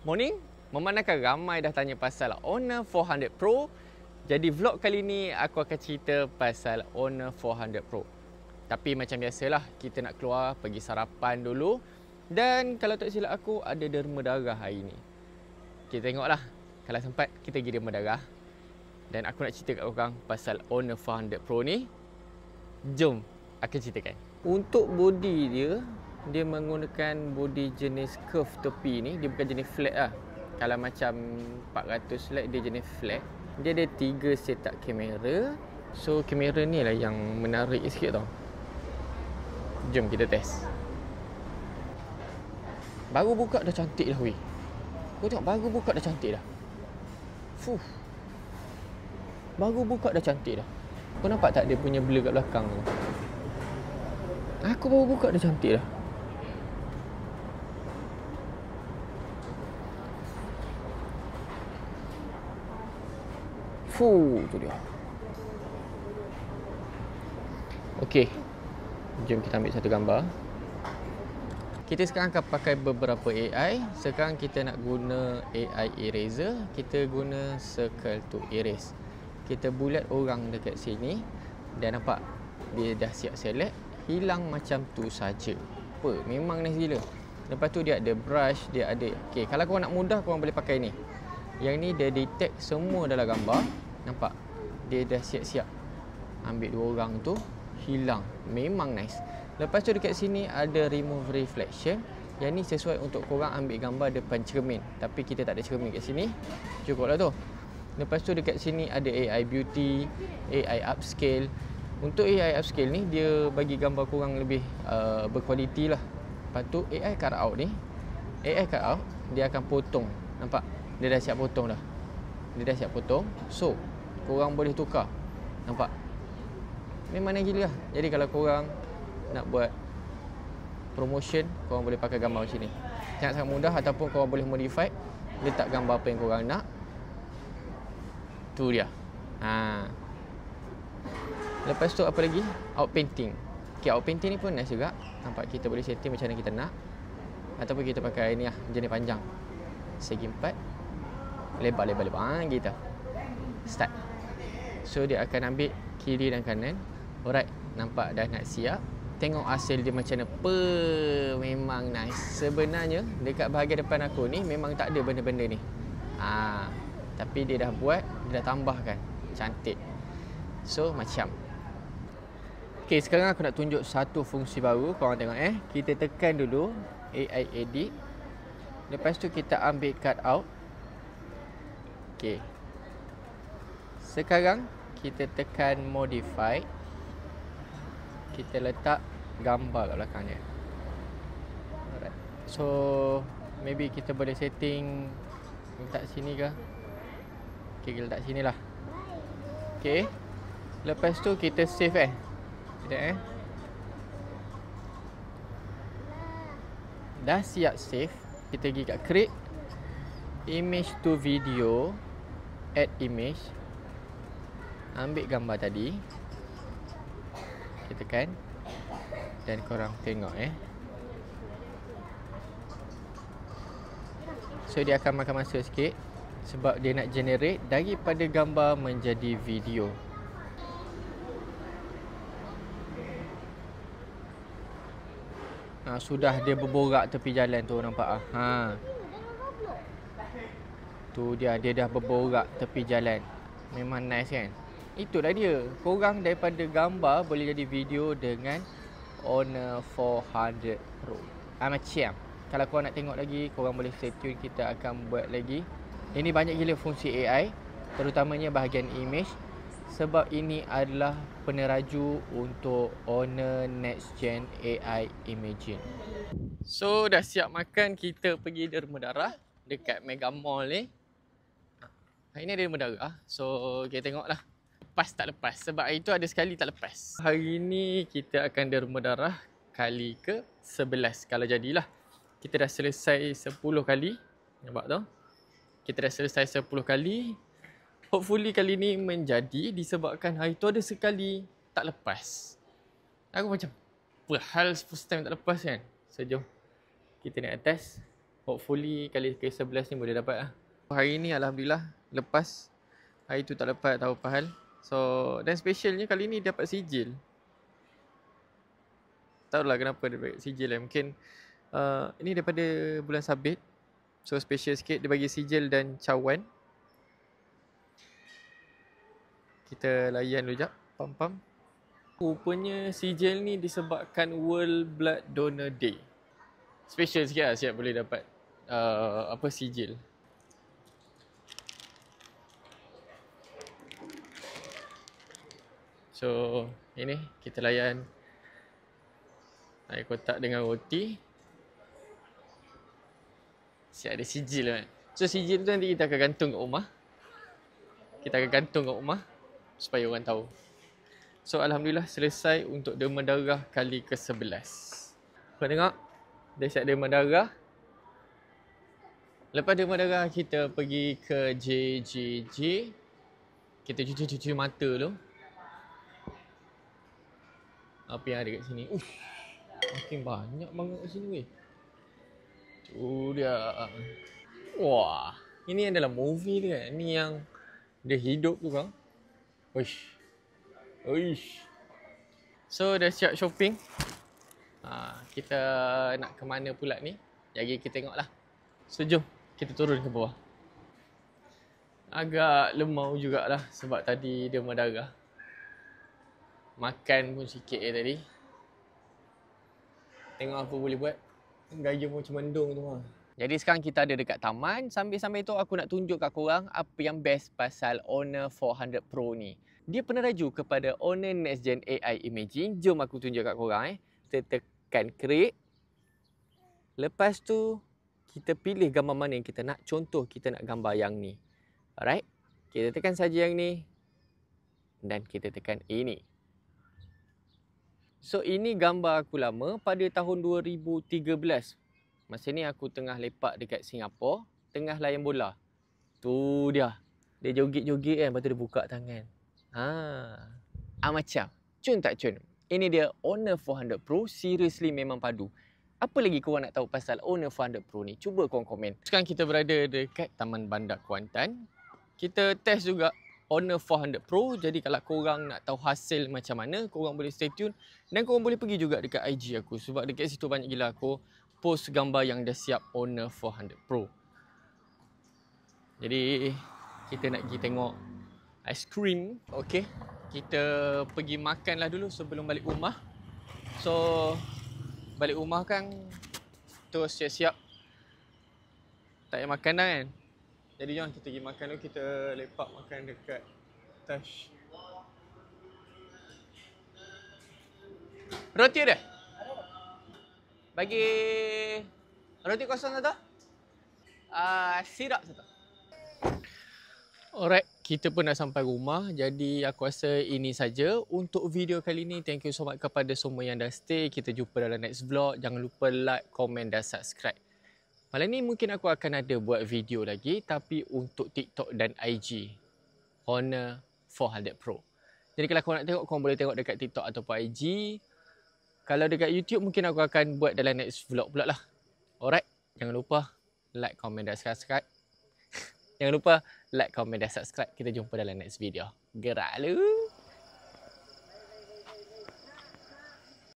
Morning, memandangkan ramai dah tanya pasal Honor 400 Pro, jadi vlog kali ni aku akan cerita pasal Honor 400 Pro. Tapi macam biasalah, kita nak keluar pergi sarapan dulu. Dan kalau tak silap aku, ada derma darah hari ni. Kita tengoklah, kalau sempat kita pergi derma darah. Dan aku nak cerita kat korang pasal Honor 400 Pro ni. Jom, aku ceritakan. Untuk body dia, dia menggunakan body jenis curve tepi ni. Dia bukan jenis flat lah. Kalau macam 400 flat, dia jenis flat. Dia ada 3 setup kamera. So kamera ni lah yang menarik sikit tau. Jom kita test. Baru buka dah cantik dah weh. Kau tengok, baru buka dah cantik dah. Fuh. Baru buka dah cantik dah. Kau nampak tak dia punya blur kat belakang tu? Aku baru buka dah cantik dah. Fuh, tu dia. Okey. Jom kita ambil satu gambar. Kita sekarang akan pakai beberapa AI. Sekarang kita nak guna AI eraser. Kita guna circle to erase. Kita bulat orang dekat sini. Dan nampak dia dah siap select. Hilang macam tu saja. Apa? Memang nice gila. Lepas tu dia ada brush, dia ada. Okey, kalau korang nak mudah, korang boleh pakai ni. Yang ni dia detect semua dalam gambar. Nampak? Dia dah siap-siap. Ambil dua orang tu, hilang. Memang nice. Lepas tu dekat sini ada remove reflection. Yang ni sesuai untuk korang ambil gambar depan cermin. Tapi kita tak ada cermin kat sini. Cukuplah tu. Lepas tu dekat sini ada AI beauty, AI upscale. Untuk AI upscale ni, dia bagi gambar korang lebih berkualiti lah. Lepas tu AI cutout ni, AI cutout dia akan potong. Nampak? Dia dah siap potong dah. Dia dah siap potong. So, korang boleh tukar. Nampak? Memang nak gila lah. Jadi kalau korang nak buat promotion, korang boleh pakai gambar macam ni. Sangat-sangat mudah. Ataupun korang boleh modify, letak gambar apa yang korang nak. Tu dia. Lepas tu apa lagi? Outpainting. Okay, outpainting ni pun nice juga. Nampak, kita boleh setting macam mana kita nak. Ataupun kita pakai ni lah, jenis panjang. Segi 4. Lebar-lebar gitu. Start. So dia akan ambil kiri dan kanan. Alright, nampak dah nak siap. Tengok hasil dia macam mana. Memang nice. Sebenarnya dekat bahagian depan aku ni memang tak ada benda-benda ni. Tapi dia dah buat, dia dah tambahkan. Cantik. So macam. Okay, sekarang aku nak tunjuk satu fungsi baru. Korang tengok kita tekan dulu AI edit. Lepas tu kita ambil cut out. Okay. Sekarang kita tekan modify. Kita letak gambar kat belakangnya. Alright. So maybe kita boleh setting letak sini ke? Okay, kita letak sini lah. Okay. Lepas tu kita save Sekejap Dah siap save. Kita pergi kat create image to video, add image. Ambil gambar tadi. Kita tekan. Dan korang tengok So dia akan makan masa sikit. Sebab dia nak generate daripada gambar menjadi video. Sudah dia berborak tepi jalan tu, nampak tu dia dah berborak tepi jalan. Memang nice kan? Itulah dia. Korang daripada gambar boleh jadi video dengan Honor 400 Pro. Macam. Kalau korang nak tengok lagi, korang boleh stay tune. Kita akan buat lagi. Ini banyak gila fungsi AI. Terutamanya bahagian image. Sebab ini adalah peneraju untuk Honor Next Gen AI Imaging. So dah siap makan, kita pergi derma darah dekat Mega Mall ni. Hari ni ada derma darah. So kita tengoklah lepas tak lepas. Sebab hari tu ada sekali tak lepas. Hari ni kita akan derma darah kali ke 11 kalau jadilah. Kita dah selesai 10 kali. Nampak tu? Kita dah selesai 10 kali. Hopefully kali ni menjadi disebabkan hari tu ada sekali tak lepas. Aku macam, apa hal first time tak lepas kan? So jom kita naik atas. Hopefully kali ke-11 ni boleh dapat lah. Hari ni Alhamdulillah lepas. Hari tu tak dapat, tahu apa hal. So, dan specialnya kali ni dapat sijil. Tak tahulah kenapa dia bagi sijil lah. Mungkin ini daripada bulan sabit. So special sikit, dia bagi sijil dan cawan. Kita layan dulu jap. Pam. Rupanya sijil ni disebabkan World Blood Donor Day. Special sikit lah siap boleh dapat sijil. So ini kita layan air kotak dengan roti. Siap ada sijil kan. So sijil tu nanti kita akan gantung kat rumah. Kita akan gantung kat rumah supaya orang tahu. So Alhamdulillah selesai untuk derma darah kali ke-11. Kau tengok, dah siap derma darah. Lepas derma darah kita pergi ke JJJ. Kita cuci mata dulu. Apa yang ada kat sini? Makin banyak banget kat sini weh. Tu dia. Wah, ini adalah movie dia kan. Ini yang dia hidup tu kan. Uish. So dah siap shopping. Kita nak ke mana pula ni? Jadi kita tengoklah. So jom kita turun ke bawah. Agak lemau jugalah sebab tadi derma darah. Makan pun sikit tadi. Tengok apa boleh buat. Gaya macam mendung tu lah. Jadi sekarang kita ada dekat taman. Sambil-sambil tu aku nak tunjuk kat korang apa yang best pasal Honor 400 Pro ni. Dia pernah raju kepada Honor Next Gen AI Imaging. Jom aku tunjuk kat korang. Kita tekan create. Lepas tu kita pilih gambar mana yang kita nak. Contoh kita nak gambar yang ni. Alright. Kita tekan saja yang ni. Dan kita tekan ini. So ini gambar aku lama pada tahun 2013. Masa ni aku tengah lepak dekat Singapura, tengah layan bola. Tu dia. Dia joget-joget kan, lepas tu dia buka tangan. Macam. Cun tak cun? Ini dia Honor 400 Pro, seriously memang padu. Apa lagi korang nak tahu pasal Honor 400 Pro ni? Cuba korang komen. Sekarang kita berada dekat Taman Bandar Kuantan. Kita test juga Honor 400 Pro. Jadi kalau korang nak tahu hasil macam mana, korang boleh stay tune. Dan korang boleh pergi juga dekat IG aku. Sebab dekat situ banyak gila aku post gambar yang dah siap Honor 400 Pro. Jadi kita nak pergi tengok ice cream. Okay, kita pergi makan lah dulu sebelum balik rumah. So balik rumah kan terus siap-siap tak payah makan dah kan. Jadi jom kita pergi makan dulu. Kita lepak makan dekat Tash. Roti ada? Bagi roti kosong satu. Sirap satu. Alright, kita pun dah sampai rumah. Jadi aku rasa ini saja untuk video kali ni. Thank you so much kepada semua yang dah stay. Kita jumpa dalam next vlog. Jangan lupa like, komen dan subscribe. Malam ni mungkin aku akan ada buat video lagi tapi untuk TikTok dan IG. Honor 400 Pro. Jadi kalau korang nak tengok, korang boleh tengok dekat TikTok ataupun IG. Kalau dekat YouTube mungkin aku akan buat dalam next vlog pula lah. Alright, jangan lupa like, komen dan subscribe. Jangan lupa like, komen dan subscribe. Kita jumpa dalam next video. Gerak lu.